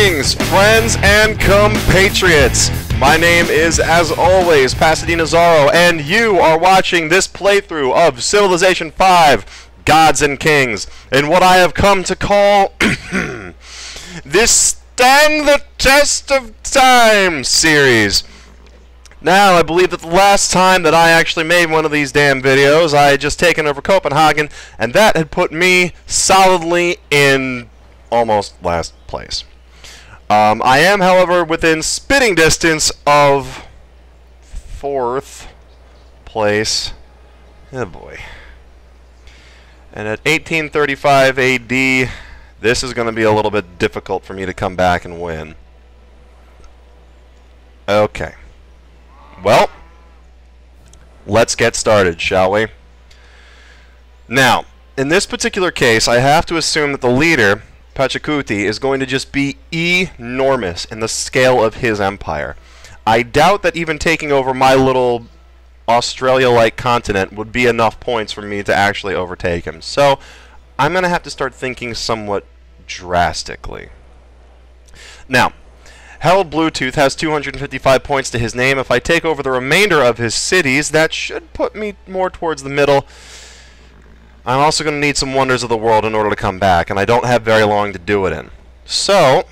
Greetings, friends and compatriots. My name is, as always, Pasadenazorro, and you are watching this playthrough of Civilization V, Gods and Kings, in what I have come to call this Stand the Test of Time series. Now, I believe that the last time that I actually made one of these damn videos, I had just taken over Copenhagen, and that had put me solidly in almost last place. I am, however, within spitting distance of 4th place. Oh boy. And at 1835 AD, this is going to be a little bit difficult for me to come back and win. Okay. Well, let's get started, shall we? Now, in this particular case, I have to assume that the leader, Pachacuti, is going to just be enormous in the scale of his empire. I doubt that even taking over my little Australia-like continent would be enough points for me to actually overtake him. So, I'm going to have to start thinking somewhat drastically. Now, Harold Bluetooth has 255 points to his name. If I take over the remainder of his cities, that should put me more towards the middle. I'm also going to need some wonders of the world in order to come back, and I don't have very long to do it in. So,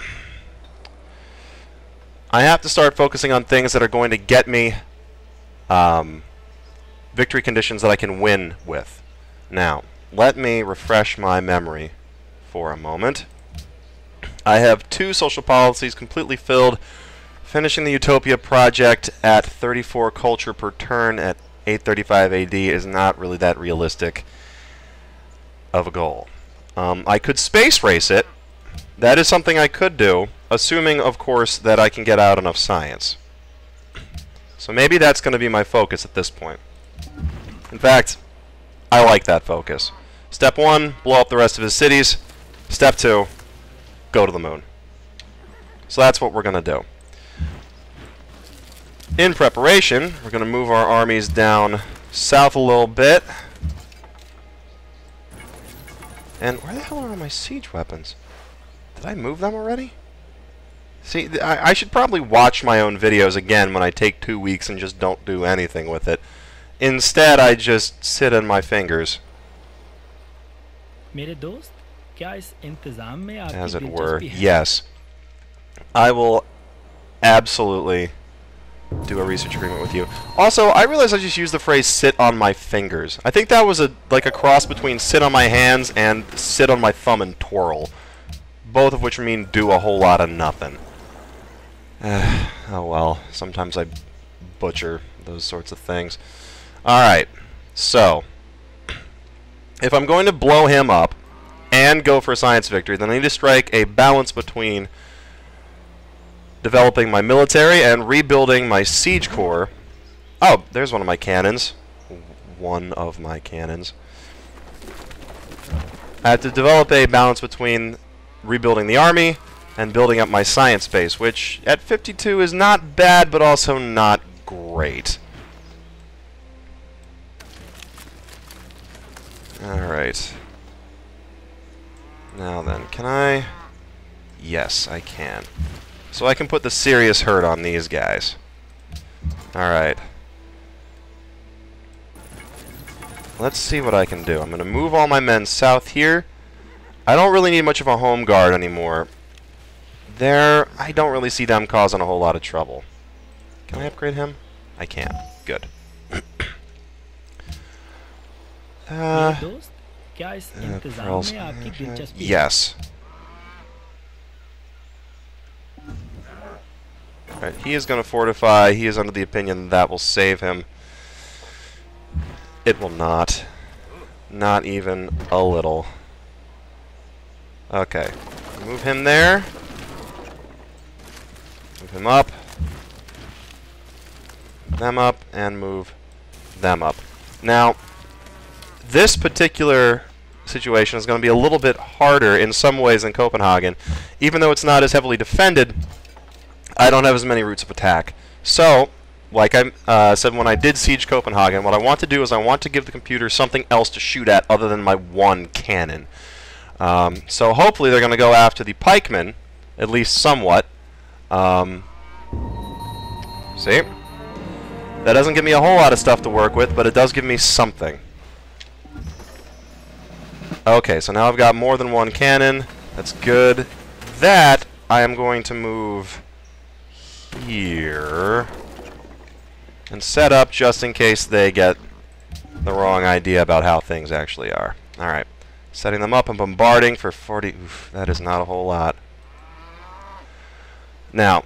I have to start focusing on things that are going to get me victory conditions that I can win with. Now, let me refresh my memory for a moment. I have 2 social policies completely filled. Finishing the Utopia project at 34 culture per turn at 835 AD is not really that realistic of a goal. I could space race it. That is something I could do, assuming, of course, that I can get out enough science. So maybe that's going to be my focus at this point. In fact, I like that focus. Step 1, blow up the rest of his cities. Step 2, go to the moon. So that's what we're going to do. In preparation, we're going to move our armies down south a little bit. And where the hell are all my siege weapons? Did I move them already? See, I should probably watch my own videos again when I take 2 weeks and just don't do anything with it. Instead, I just sit on my fingers. As it were, yes. I will absolutely do a research agreement with you. Also, I realized I just used the phrase sit on my fingers. I think that was like a cross between sit on my hands and sit on my thumb and twirl. Both of which mean do a whole lot of nothing. Oh well, sometimes I butcher those sorts of things. Alright, so if I'm going to blow him up and go for a science victory, then I need to strike a balance between developing my military and rebuilding my siege corps. Oh, there's one of my cannons. One of my cannons. I have to develop a balance between rebuilding the army and building up my science base, which at 52 is not bad, but also not great. Alright. Now then, can I? Yes, I can. So I can put the serious hurt on these guys. Alright. Let's see what I can do. I'm going to move all my men south here. I don't really need much of a home guard anymore. I don't really see them causing a whole lot of trouble. Can I upgrade him? I can. Good. Yes. Alright, he is going to fortify. He is under the opinion that will save him. It will not. Not even a little. Okay. Move him there. Move him up. Them up, and move them up. Now, this particular situation is going to be a little bit harder in some ways than Copenhagen. Even though it's not as heavily defended, I don't have as many routes of attack. So, like I said when I did siege Copenhagen, what I want to do is I want to give the computer something else to shoot at other than my one cannon. So hopefully they're going to go after the pikemen, At least somewhat. See? That doesn't give me a whole lot of stuff to work with, but it does give me something. Okay, so now I've got more than one cannon. That's good. That I am going to move here and set up just in case they get the wrong idea about how things actually are. Alright. Setting them up and bombarding for 40... Oof, that is not a whole lot. Now,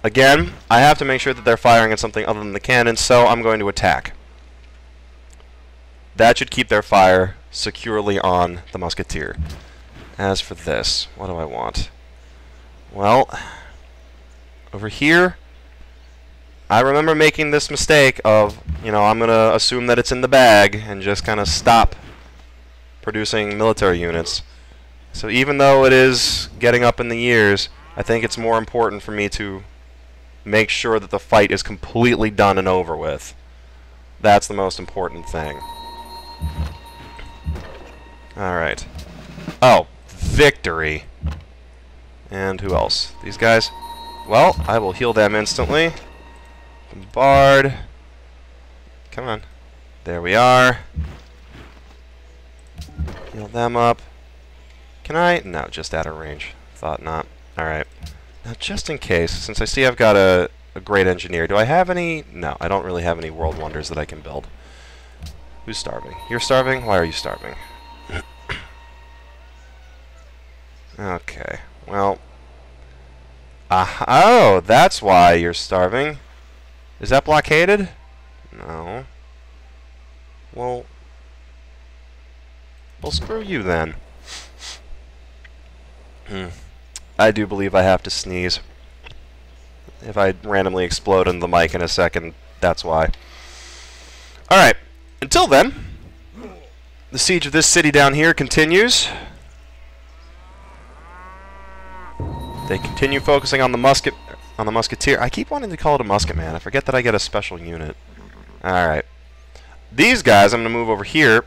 again, I have to make sure that they're firing at something other than the cannons, so I'm going to attack. That should keep their fire securely on the musketeer. As for this, what do I want? Well, over here, I remember making this mistake of, you know, I'm going to assume that it's in the bag and just kind of stop producing military units. So even though it is getting up in the years, I think it's more important for me to make sure that the fight is completely done and over with. That's the most important thing. Alright. Oh, victory. And who else? These guys? Well, I will heal them instantly. Bombard. Come on. There we are. Heal them up. Can I? No, just out of range. Thought not. Alright. Now, just in case, since I see I've got a great engineer, do I have any? No, I don't really have any world wonders that I can build. Who's starving? You're starving? Why are you starving? Okay. Well. Oh, that's why you're starving. Is that blockaded? No. Well, screw you then. I do believe I have to sneeze. If I randomly explode into the mic in a second, that's why. Alright. Until then, the siege of this city down here continues. They continue focusing on the musketeer. I keep wanting to call it a musket man. I forget that I get a special unit. Alright. These guys, I'm going to move over here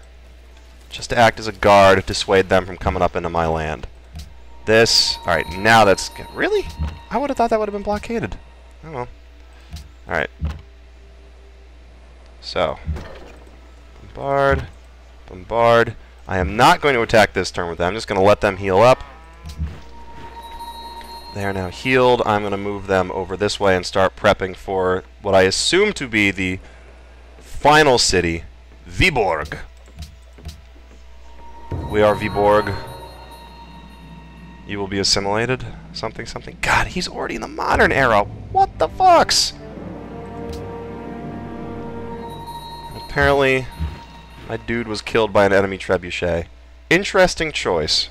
just to act as a guard to dissuade them from coming up into my land. This... Alright, now that's... Really? I would have thought that would have been blockaded. Oh well. Alright. So. Bombard. Bombard. I am not going to attack this turn with them. I'm just going to let them heal up. They are now healed. I'm going to move them over this way and start prepping for what I assume to be the final city, Viborg. We are Viborg. You will be assimilated. Something, something. God, he's already in the modern era. What the fucks? Apparently, my dude was killed by an enemy trebuchet. Interesting choice.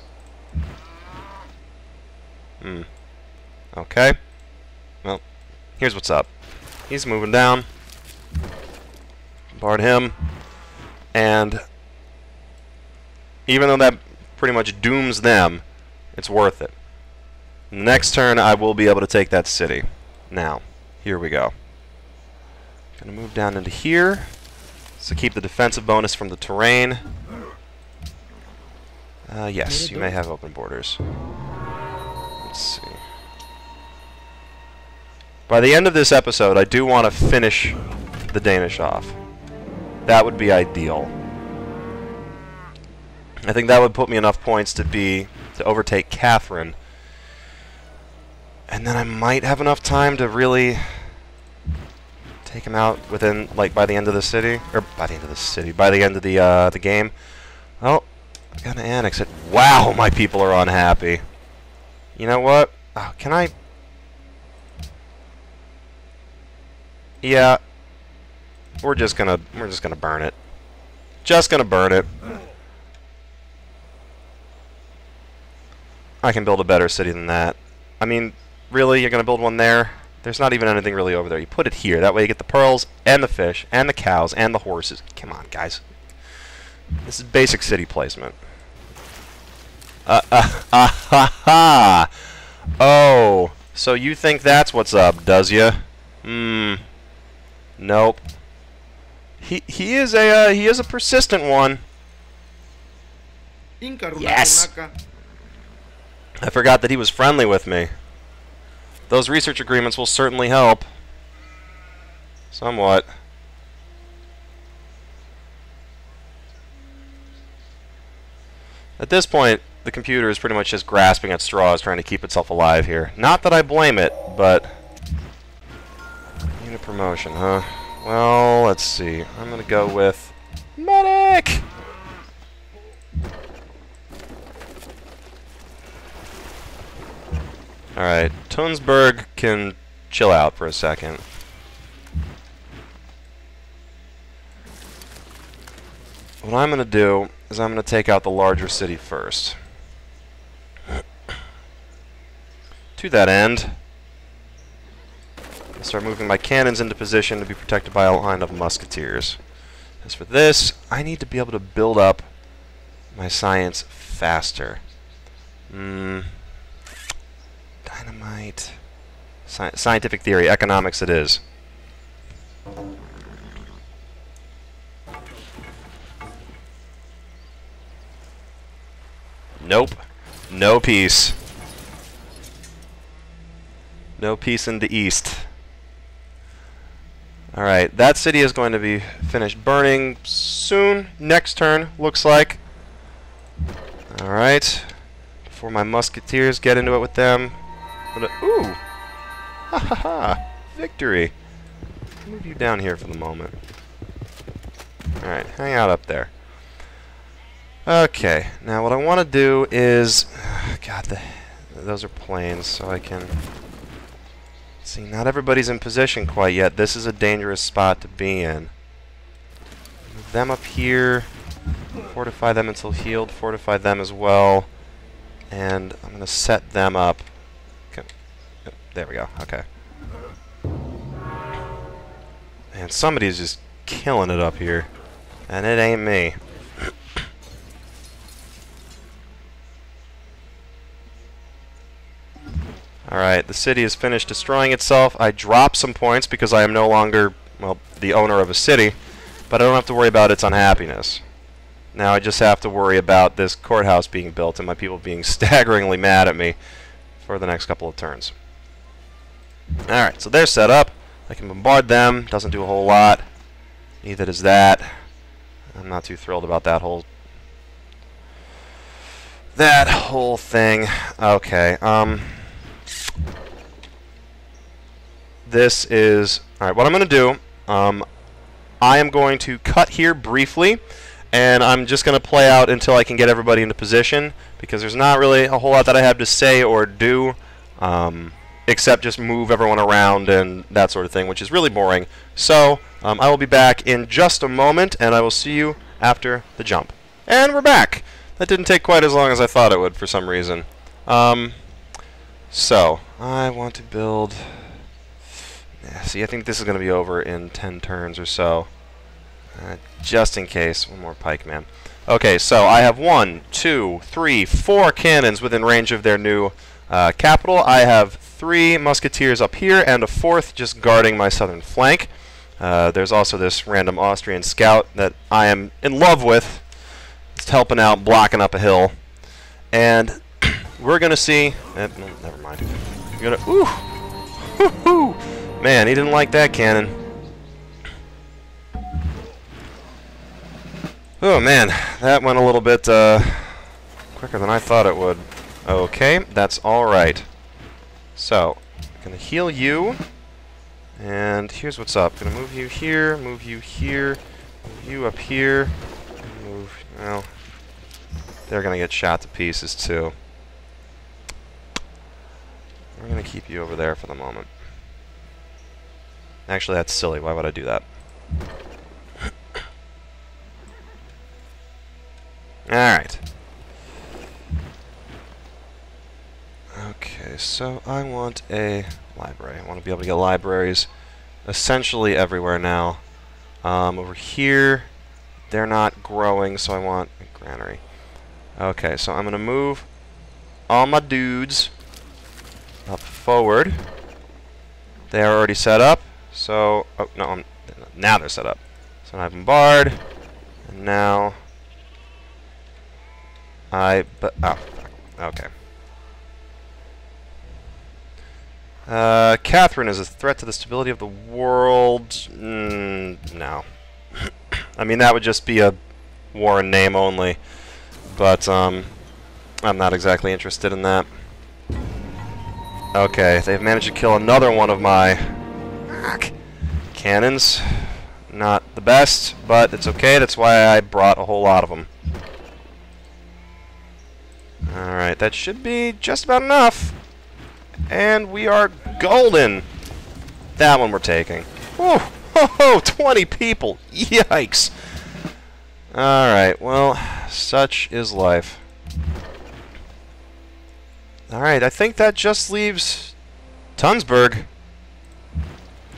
Okay. Well, here's what's up. He's moving down. Bombard him. And even though that pretty much dooms them, it's worth it. Next turn, I will be able to take that city. Now, here we go. Gonna move down into here. So keep the defensive bonus from the terrain. Yes, you may have open borders. Let's see. By the end of this episode, I do want to finish the Danish off. That would be ideal. I think that would put me enough points to overtake Catherine. And then I might have enough time to really take him out within, like, by the end of the city. Or, by the end of the city. By the end of the game. Well, I gotta annex it. Wow, my people are unhappy. You know what? Oh, can I... Yeah, we're just gonna burn it. Just gonna burn it. I can build a better city than that. I mean, really, you're gonna build one there? There's not even anything really over there. You put it here. That way you get the pearls and the fish and the cows and the horses. Come on, guys. This is basic city placement. Oh, so you think that's what's up, does ya? Nope. He is a persistent one. Yes. I forgot that he was friendly with me. Those research agreements will certainly help. Somewhat. At this point, the computer is pretty much just grasping at straws, trying to keep itself alive here. Not that I blame it, but... Need a promotion, huh? Well, let's see. I'm gonna go with... Medic! Alright, Tunsberg can chill out for a second. What I'm going to do is I'm going to take out the larger city first. To that end, I'll start moving my cannons into position to be protected by a line of musketeers. As for this, I need to be able to build up my science faster. Dynamite. Scientific theory, economics it is. Nope. No peace. No peace in the east. Alright, that city is going to be finished burning soon. Next turn, looks like. Alright. Before my musketeers get into it with them. Ooh! Ha ha ha! Victory! Move you down here for the moment. Alright, hang out up there. Okay, now what I want to do is... God, those are planes, so I can... See, not everybody's in position quite yet. This is a dangerous spot to be in. Move them up here. Fortify them until healed. Fortify them as well. And I'm going to set them up. Okay. There we go. Okay. Man, somebody's just killing it up here. And it ain't me. Alright, the city is finished destroying itself. I drop some points because I am no longer, well, the owner of a city, but I don't have to worry about its unhappiness. Now I just have to worry about this courthouse being built and my people being staggeringly mad at me for the next couple of turns. Alright, so they're set up. I can bombard them. Doesn't do a whole lot. Neither does that. I'm not too thrilled about that whole thing. Okay, this is... Alright, what I'm going to do, I am going to cut here briefly, and I'm just going to play out until I can get everybody into position, because there's not really a whole lot that I have to say or do, except just move everyone around and that sort of thing, which is really boring. So, I will be back in just a moment, and I will see you after the jump. And we're back! That didn't take quite as long as I thought it would for some reason. So, I want to build... See, I think this is going to be over in 10 turns or so. Just in case. One more pikeman. Okay, so I have 1, 2, 3, 4 cannons within range of their new capital. I have 3 musketeers up here and a 4th just guarding my southern flank. There's also this random Austrian scout that I am in love with. It's helping out, blocking up a hill. And we're going to see... no, never mind. We're going to... Ooh! Woo-hoo! Man, he didn't like that cannon. Oh man, that went a little bit quicker than I thought it would. Okay, that's alright. So, I'm going to heal you. And here's what's up. I'm going to move you here, move you here, move you up here. Move, well, they're going to get shot to pieces too. We're going to keep you over there for the moment. Actually, that's silly. Why would I do that? Alright. Okay, so I want a library. I want to be able to get libraries essentially everywhere now. Over here, they're not growing, so I want a granary. Okay, so I'm going to move all my dudes up forward. They are already set up. So, oh, no, now they're set up. So I bombard, and now I, oh, okay. Catherine is a threat to the stability of the world. No. I mean, that would just be a war in name only. But, I'm not exactly interested in that. Okay, they've managed to kill another one of my cannons. Not the best, but it's okay. That's why I brought a whole lot of them. Alright, that should be just about enough. And we are golden. That one we're taking. Whoa! Ho, 20 people! Yikes! Alright, well, such is life. Alright, I think that just leaves Tunsberg.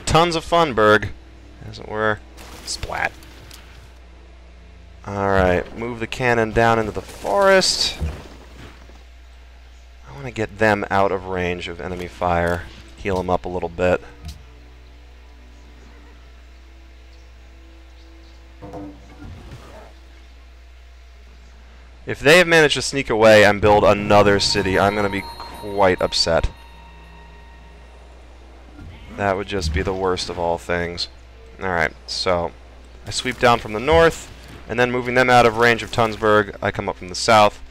Tons of Funberg, as it were. Splat. Alright, move the cannon down into the forest. I want to get them out of range of enemy fire. Heal them up a little bit. If they have managed to sneak away and build another city, I'm going to be quite upset. That would just be the worst of all things. Alright, so I sweep down from the north, and then moving them out of range of Tunsberg, I come up from the south,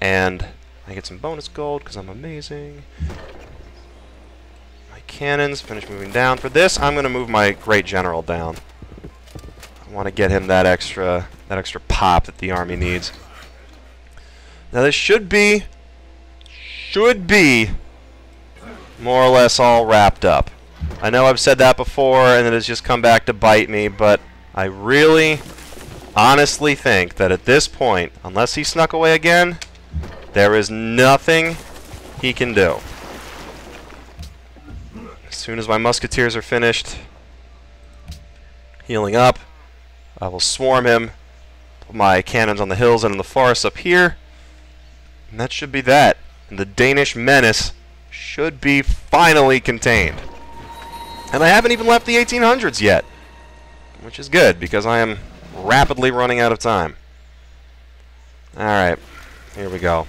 and I get some bonus gold because I'm amazing. My cannons finish moving down. For this, I'm going to move my Great General down. I want to get him that extra pop that the army needs. Now this should be more or less all wrapped up. I know I've said that before and it has just come back to bite me, but I really, honestly think that at this point, unless he snuck away again, there is nothing he can do. As soon as my musketeers are finished healing up, I will swarm him, put my cannons on the hills and in the forests up here, and that should be that. And the Danish menace should be finally contained. And I haven't even left the 1800s yet, which is good, because I am rapidly running out of time. Alright, here we go.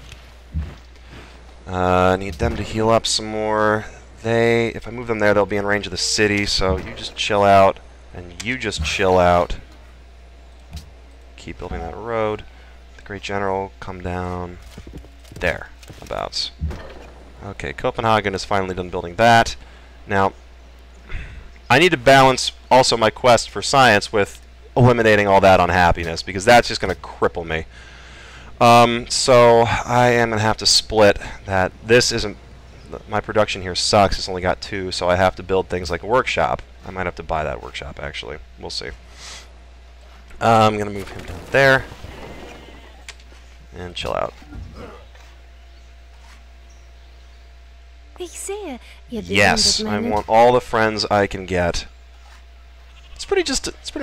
I need them to heal up some more. If I move them there, they'll be in range of the city, so you just chill out, and you just chill out. Keep building that road. The Great General, come down. There, abouts. Okay, Copenhagen is finally done building that. Now, I need to balance also my quest for science with eliminating all that unhappiness, because that's just going to cripple me. So I am going to have to split that. This isn't... My production here sucks. It's only got 2, so I have to build things like a workshop. I might have to buy that workshop, actually. We'll see. I'm going to move him down there. And chill out. Yes, I want all the friends I can get. It's pretty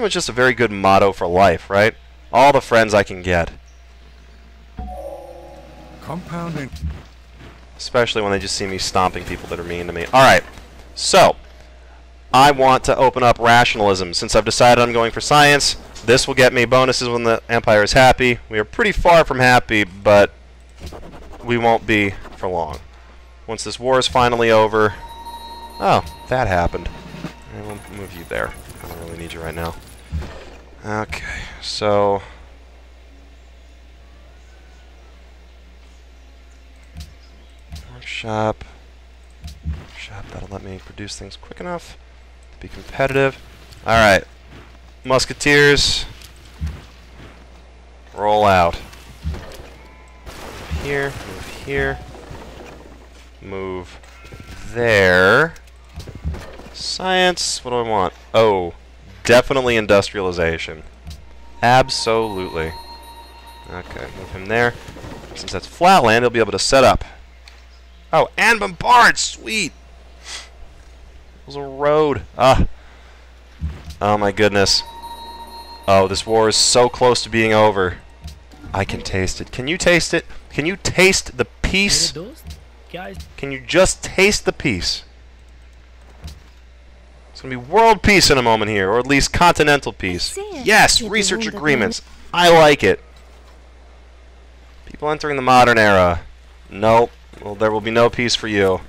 much just a very good motto for life, right? All the friends I can get. Compounding. Especially when they just see me stomping people that are mean to me. Alright, so I want to open up rationalism. Since I've decided I'm going for science, this will get me bonuses when the Empire is happy. We are pretty far from happy, but we won't be for long. Once this war is finally over... Oh, that happened. I will move you there. I don't really need you right now. Okay, so... Workshop. That'll let me produce things quick enough to be competitive. Alright. Musketeers. Roll out. Move here, move here. Move there. Science, what do I want? Oh, definitely industrialization. Absolutely. Okay, move him there. Since that's flatland, he'll be able to set up. Oh, and bombard! Sweet! There's a road. Ah. Oh my goodness. Oh, this war is so close to being over. I can taste it. Can you taste it? Can you taste the peace? Can you just taste the peace? It's going to be world peace in a moment here, or at least continental peace. Yes, research agreements. I like it. People entering the modern era. Nope. Well, there will be no peace for you.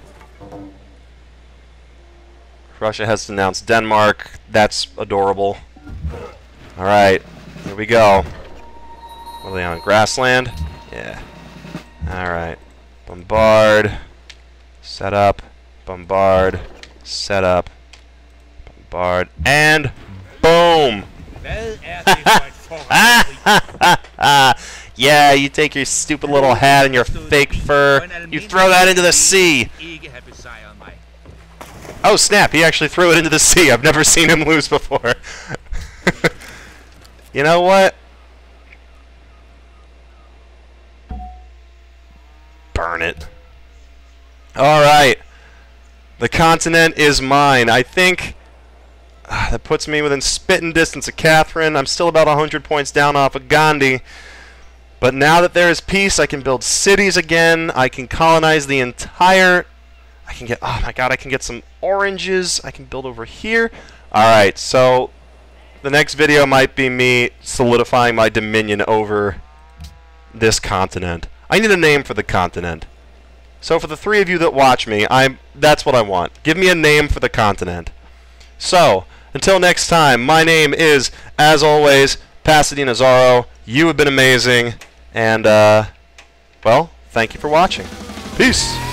Russia has denounced Denmark. That's adorable. Alright, here we go. What are they on? Grassland? Yeah. Alright. Bombard. Set up. Bombard. Set up. Bombard. And boom! Yeah, you take your stupid little hat and your fake fur. You throw that into the sea. Oh snap, he actually threw it into the sea. I've never seen him lose before. You know what? Burn it. Alright. The continent is mine. I think that puts me within spitting distance of Catherine. I'm still about 100 points down off of Gandhi. But now that there is peace, I can build cities again. I can colonize the entire... I can get... Oh my god, I can get some oranges. I can build over here. Alright, so... The next video might be me solidifying my dominion over this continent. I need a name for the continent. So for the three of you that watch me, that's what I want. Give me a name for the continent. So, until next time, my name is, as always, pasadenazorro. You have been amazing, and, well, thank you for watching. Peace!